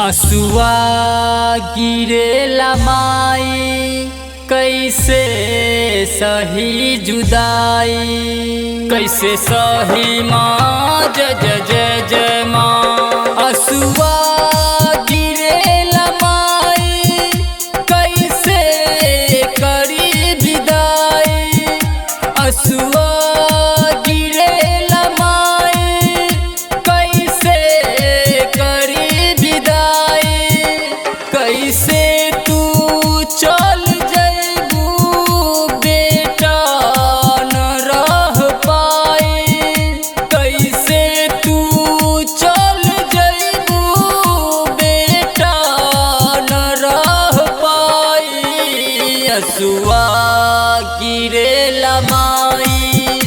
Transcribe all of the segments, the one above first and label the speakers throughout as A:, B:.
A: असुआ गिरेला माई कैसे सही जुदाई, कैसे सही माँ जय जय जय जय माँ। असुआ गिरेला माई कैसे करी विदाई, असुआ गिरेला माई कैसे करी विदाई। कैसे तू चल जइबू बेटा न रह पाई, कैसे तू चल जइबू बेटा न रह पाई। असुआ गिरेला माई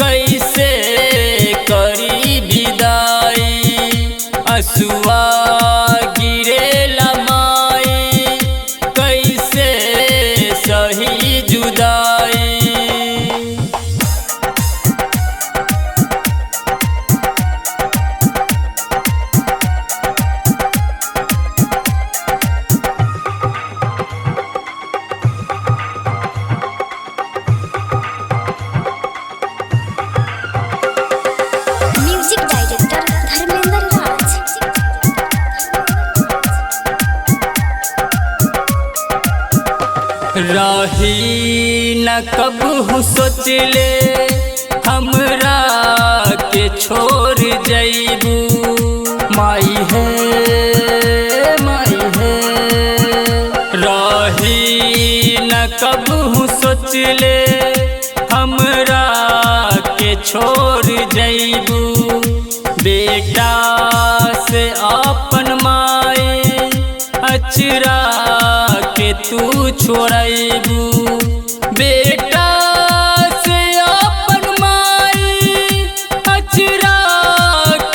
A: कैसे करी विदाई, असुआ गिरेला माई कैसे सही जुदाई।
B: म्यूजिक डायरेक्टर धर्मेंद्र राज।
A: रही न कबहू सोचले हमरा के छोड़ जइबू, माई है माई है। रही न कबहू सोचले हमरा के छोड़ जइबू, बेटा से अपन माई अचरा के तू छोड़बू, बेटा से अपन माई अचरा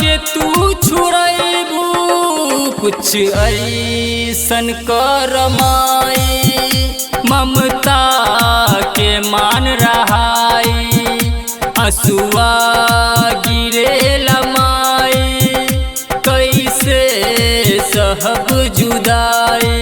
A: के तू छोड़बू। कुछ ऐसन कर माई ममता के मान रहाई, असुआ गिरेला माई कैसे सहब जुदाई।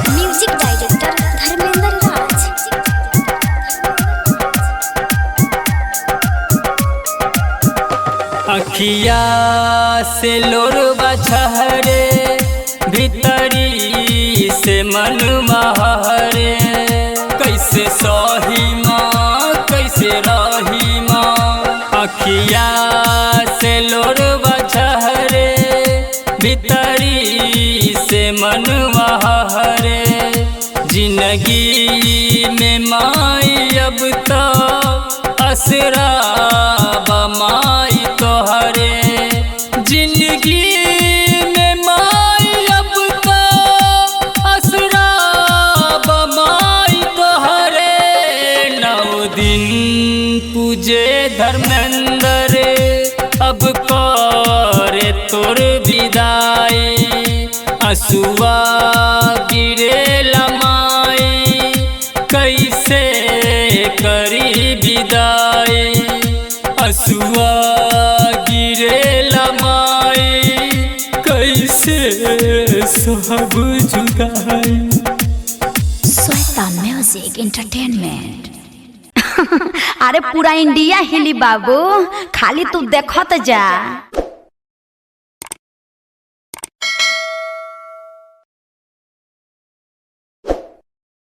B: म्यूजिक डायरेक्टर धर्मेंद्र राज।
A: अखिया से लोरबा छहरे, भीतरी से मन महरे। कैसे सही माँ कैसे रही माँ, अखिया से लोरबा छहरे, भीतरी से मन महरे। जिंदगी में माई अब तो असरा बमाई तोहरे, जिंदगी में माई अब तो असरा बमाई तोहरे। 9 दिन पूजे धर्मेंद्र अब करे तोर विदाई, असुआ गिरेला माई कैसे करी विदाई, असुआ गिरेला माई कैसे सब जुदाई।
C: Shweta music entertainment. अरे पूरा इंडिया हिली बाबू, खाली तू देखत जा।